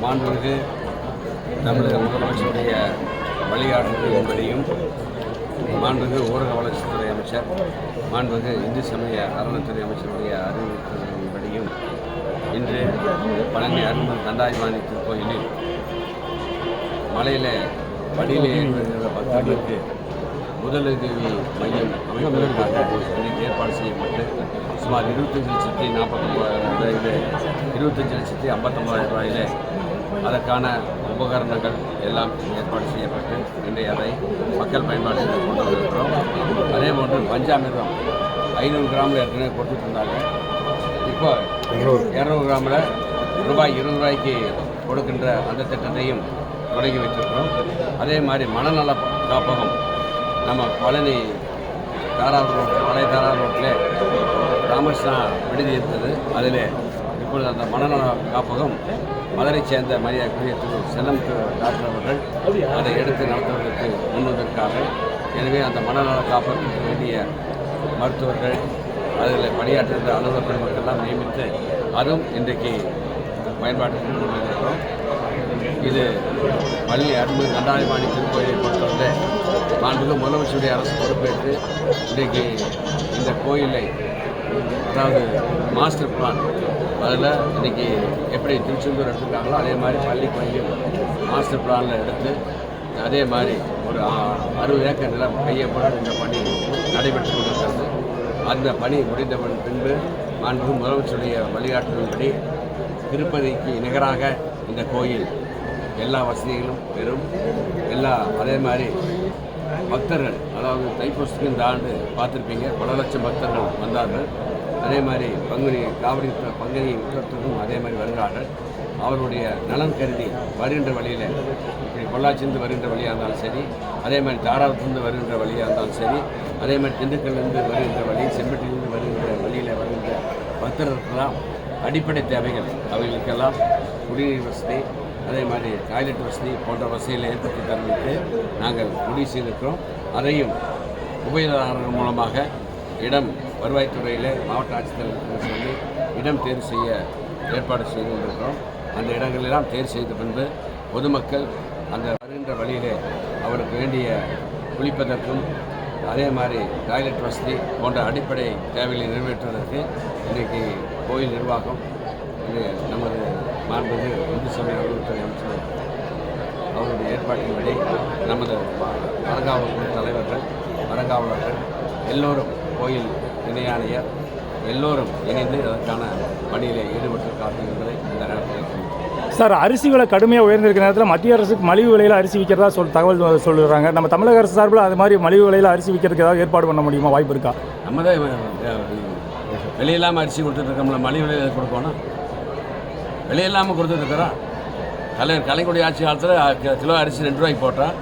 மாண்புமிகு தமிழக முதலமைச்சருடைய வழிகாட்டுதலின்படியும் மாண்புமிகு ஊரக வளர்ச்சித்துறை அமைச்சர், மாண்புமிகு இந்து சமய அறநிலைத்துறை அமைச்சருடைய அறிவுறுத்தலின்படியும் இன்று பழனி அருள்மிகு தண்டாயுமானி திருக்கோயிலில் மலையில் படியில் ஏற்படுகிற பக்தர்களுக்கு முதலுதவி மையம் அமைப்பதற்காக இன்றைக்கு ஏற்பாடு செய்யப்பட்டு சுமார் 25,49,000 அதற்கான உபகரணங்கள் எல்லாம் ஏற்பாடு செய்யப்பட்டு இன்றைய அதை மக்கள் பயன்பாட்டில் கொண்டு வந்திருக்கிறோம். அதே போன்று பஞ்சாமிர்தம் 500 கிராமில் ஏற்கனவே கொடுத்துட்டு இருந்தாங்க. இப்போ 200 கிராமில் ரூபாய் 20 கொடுக்கின்ற அந்த திட்டத்தையும் தொடங்கி வைத்திருக்கிறோம். அதே மாதிரி மனநல காப்பகம் நம்ம பழனி தாராவூர் ரோட், பழைய தாராவூர் ரோட்டில் ராமகிருஷ்ணா விடுதி இருந்தது. அதில் இப்பொழுது அந்த மனநல காப்பகம் மதுரை சேர்ந்த மரியாதைக்குரிய திரு செல்லம் டாக்டர் அவர்கள் அதை எடுத்து நடத்துவதற்கு முன்வதற்காக, எனவே அந்த மனநல காப்பகத்துக்கு வேண்டிய மருத்துவர்கள், அதில் பணியாற்றுகின்ற அலுவலர் பெருமக்கள்லாம் நியமித்து அதுவும் இன்றைக்கு பயன்பாட்டுக்கு கொண்டு வந்திருக்கிறோம். இது பழனி அருள்மிகு தண்டாயுமானி திருக்கோயிலை பொறுத்தவரை மாண்புமிகு முதலமைச்சருடைய அரசு பொறுப்பேற்று இன்றைக்கு இந்த கோயிலை, அதாவது மாஸ்டர் பிளான், அதில் இன்றைக்கி எப்படி திருச்செந்தூர் எடுத்துருக்காங்களோ அதே மாதிரி பள்ளி கோயிலும் மாஸ்டர் பிளானில் எடுத்து அதே மாதிரி ஒரு 60 ஏக்கர் நிலம் கையப்பட இந்த பணி நடைபெற்று கொண்டிருக்கிறது. அந்த பணி முடிந்த பின்பு மாண்புமிகு முதலமைச்சருடைய வழிகாட்டுதலின்படி திருப்பதிக்கு நிகராக இந்த கோயில் எல்லா வசதிகளும் பெறும். அதே மாதிரி பக்தர்கள், அதாவது தைப்பூசத்துக்கு இந்த ஆண்டு பார்த்துருப்பீங்க, பல லட்சம் பக்தர்கள் வந்தார்கள். அதே மாதிரி பங்குனி உத்திரத்துக்கும் அதே மாதிரி வருகிறார்கள். அவருடைய நலன் கருதி வருகின்ற வழியில், இப்படி பொள்ளாச்சியிருந்து வருகின்ற வழியாக இருந்தாலும் சரி, அதே மாதிரி தாராபுரத்துலேருந்து வருகின்ற வழியாக இருந்தாலும் சரி, அதே மாதிரி திண்டுக்கல்லிருந்து வருகின்ற வழி, செம்பட்டியிலிருந்து வருகின்ற வழியில் வருகின்ற பக்தர்களுக்கெல்லாம் அடிப்படை தேவைகள், அவைகளுக்கெல்லாம் குடிநீர் வசதி, அதே மாதிரி டாய்லெட் வசதி போன்ற வசதிகளை ஏற்படுத்தி தருவதற்கு நாங்கள் முடிவு செய்திருக்கிறோம். அதையும் உபயதாரர்கள் மூலமாக இடம் வருவாய்த்துறையில் மாவட்ட ஆட்சித்தலைவர்கள் சொல்லி இடம் தேர்வு செய்ய ஏற்பாடு செய்து கொண்டிருக்கிறோம். அந்த இடங்களெல்லாம் தேர்வு செய்த பின்பு பொதுமக்கள் அந்த வருகின்ற வழியிலே அவருக்கு வேண்டிய குளிப்பதற்கும் அதே மாதிரி டாய்லெட் வசதி போன்ற அடிப்படை தேவைகளை நிறைவேற்றுவதற்கு இன்றைக்கு கோயில் நிர்வாகம் நமது மாண்புமிகு இந்து சமய அறநிலைத்துறை அமைச்சர் அவருடைய ஏற்பாட்டின்படி நமது அறங்காவலர் தலைவர்கள், அறங்காவலர்கள் எல்லோரும், கோயில் இணையாணையர் எல்லோரும் இணைந்து அதற்கான பணியில் ஈடுபட்டிருக்கார்கள் என்பதை இந்த நேரத்தில் சார், அரிசி விலை கடுமையாக உயர்ந்திருக்கிற நேரத்தில் மத்திய அரசுக்கு மலிவு விலையில் அரிசி விற்கிறதா தகவல் சொல்லுறாங்க. நம்ம தமிழக அரசு சார்பில் அது மாதிரி மலிவு விலையில் அரிசி விற்கிறதுக்கு ஏதாவது ஏற்பாடு பண்ண முடியுமா? வாய்ப்பு இருக்கா? நம்ம தான் விலையில்லாமல் அரிசி கொடுத்துட்ருக்கோம்ல, மலிவு விலையில் கொடுக்கணும். விலையில்லாமல் கொடுத்துட்ருக்குறோம். கலைஞருடைய ஆட்சி காலத்தில் கிலோ அரிசி 2 ரூபாய்க்கு போட்டோம்.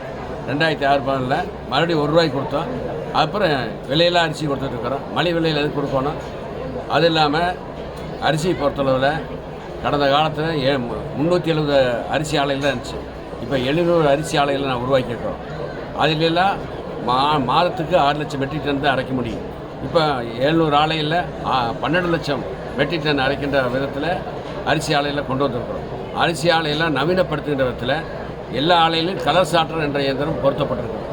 2006 மறுபடியும் 1 ரூபாய்க்கு கொடுத்தோம். அப்புறம் விலையில்லா அரிசி கொடுத்துட்ருக்குறோம். மலிவு விலையில் எது கொடுக்கணும்? அது இல்லாமல் அரிசி பொறுத்தளவில் கடந்த காலத்தில் 370 அரிசி ஆலைகள் தான் இருந்துச்சு. இப்போ 700 அரிசி ஆலைகளை நான் உருவாக்கியிருக்கிறோம். அதிலெல்லாம் மாதத்துக்கு 6 லட்சம் மெட்ரிக் டன் தான் அரைக்க முடியும். இப்போ 700 ஆலைகளில் 12 லட்சம் மெட்ரிக் டன் அரைக்கின்ற விதத்தில் அரிசி ஆலையில் கொண்டு வந்திருக்கிறோம். அரிசி ஆலையெல்லாம் நவீனப்படுத்துகின்ற விதத்தில் எல்லா ஆலையிலும் கலர் சாட்டர் என்ற இயந்திரம் பொருத்தப்பட்டிருக்கும்.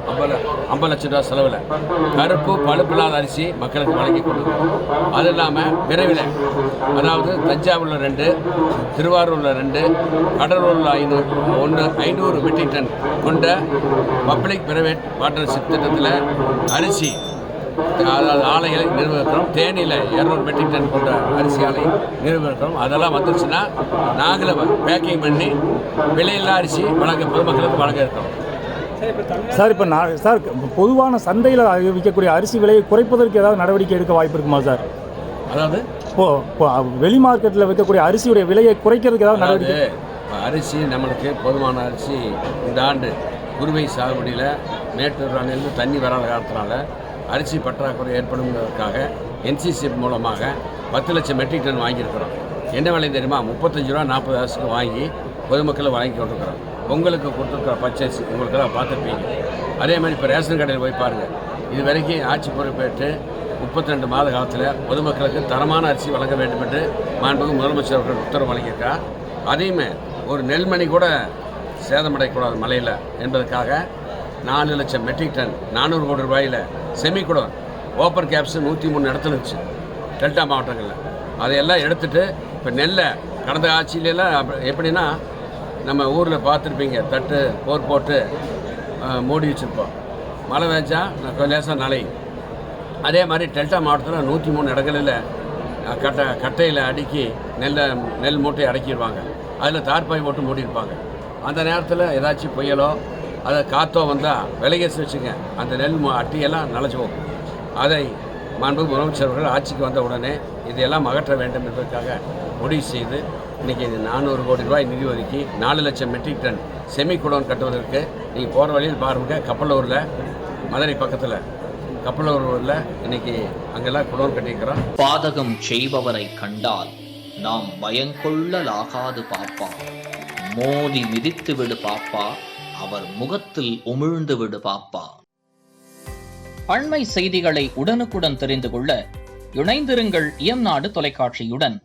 50 லட்சம் ரூபா செலவில் கருப்பு பழுப்பில்லாத அரிசி மக்களுக்கு வழங்கி கொடுக்கும். அது இல்லாமல் விரைவில், அதாவது தஞ்சாவூரில் 2, திருவாரூரில் 2, கடலூரில் 500 மெட்ரிக் டன் கொண்ட பப்ளிக் பிரைவேட் பார்ட்னர்ஷிப் திட்டத்தில் அரிசி, அதாவது ஆலைகளை நிறுவனம். தேனியில் 200 மெட்ரிக் டன் கொண்ட அரிசி ஆலை நிறுவனம். அதெல்லாம் வந்துருச்சுன்னா நாங்களே பேக்கிங் பண்ணி விலையில்லா அரிசி பொதுமக்களுக்கு வழங்க இருக்கிறோம். சார், இப்போ சார் பொதுவான சந்தையில் விற்கக்கூடிய அரிசி விலையை குறைப்பதற்கு ஏதாவது நடவடிக்கை எடுக்க வாய்ப்பு இருக்குமா சார்? அதாவது இப்போ வெளி மார்க்கெட்டில் விற்கக்கூடிய அரிசியுடைய விலையை குறைக்கிறதுக்கு ஏதாவது நடவடிக்கை? அரிசி நம்மளுக்கு போதுமான அரிசி இந்த ஆண்டு குறுவை சாகுபடியில் மேட்டூர் அணையிலிருந்து தண்ணி வராத காலத்தினால அரிசி பற்றாக்குறை ஏற்படுவதற்காக என்சிசிஎஃப் மூலமாக 10 லட்சம் மெட்ரிக் டன் வாங்கியிருக்கிறோம். என்ன விலை தெரியுமா? 35 ரூபா 40 காசுக்கு வாங்கி பொதுமக்களை வாங்கி கொண்டிருக்கிறோம். பொங்கலுக்கு கொடுத்துருக்கிற பர்ச்சேஸ் உங்களுக்கெல்லாம் பார்த்துருப்பீங்க. அதே மாதிரி இப்போ ரேஷன் கடையில் போய் பாருங்கள். இது வரைக்கும் ஆட்சி பொறுப்பேற்று 32 மாத காலத்தில் பொதுமக்களுக்கு தரமான அரிசி வழங்க வேண்டும் என்று மாண்புமிகு முதலமைச்சர் அவர்கள் உத்தரவு வழங்கியிருக்கார். அதையுமே ஒரு நெல்மணி கூட சேதமடையக்கூடாது மழையில் என்பதற்காக 4 லட்சம் மெட்ரிக் டன் 400 கோடி ரூபாயில் செமிகுடோன் ஓப்பன் கேப்ஸ் 103 இடத்துல இருந்துச்சு டெல்டா மாவட்டங்களில். அதையெல்லாம் எடுத்துகிட்டு இப்போ நெல்லை கடந்த ஆட்சியிலலாம் எப்படின்னா நம்ம ஊரில் பார்த்துருப்பீங்க, தட்டு போர் போட்டு மூடி வச்சுருப்போம், மழை பெஞ்சா லேசாக நலையும். அதே மாதிரி டெல்டா மாவட்டத்தில் 103 இடங்களில் கட்டையில் அடுக்கி நெல் மூட்டையை அடக்கிடுவாங்க, அதில் தார்பாய் போட்டு மூடியிருப்பாங்க. அந்த நேரத்தில் ஏதாச்சும் புயலோ அதை காற்றோ வந்தால் விலகேசி வச்சுங்க, அந்த நெல் அட்டியெல்லாம் நனைச்சி போகும். அதை மாண்பு முதலமைச்சர்கள் ஆட்சிக்கு வந்த உடனே இதையெல்லாம் அகற்ற வேண்டும் என்பதற்காக முடிவு செய்து இன்றைக்கி 400 கோடி ரூபாய் நிதி ஒதுக்கி 4 லட்சம் மெட்ரிக் டன் செமிகுடோன் கட்டுவதற்கு நீங்கள் போகிற வழியில் பாருங்கள், கப்பலூரில் மதுரை பக்கத்தில் கப்பலூரில் இன்னைக்கு அங்கெல்லாம் குடோன் கட்டியிருக்கிறோம். பாதகம் செய்பவரை கண்டால் நாம் பயங்கொள்ளலாகாது பாப்பா, மோதி மிதித்து விடு பாப்பா, அவர் முகத்தில் உமிழ்ந்து விடு பாப்பா. அண்மை செய்திகளை உடனுக்குடன் தெரிந்து கொள்ள இணைந்திருங்கள் இயம்நாடு தொலைக்காட்சியுடன்.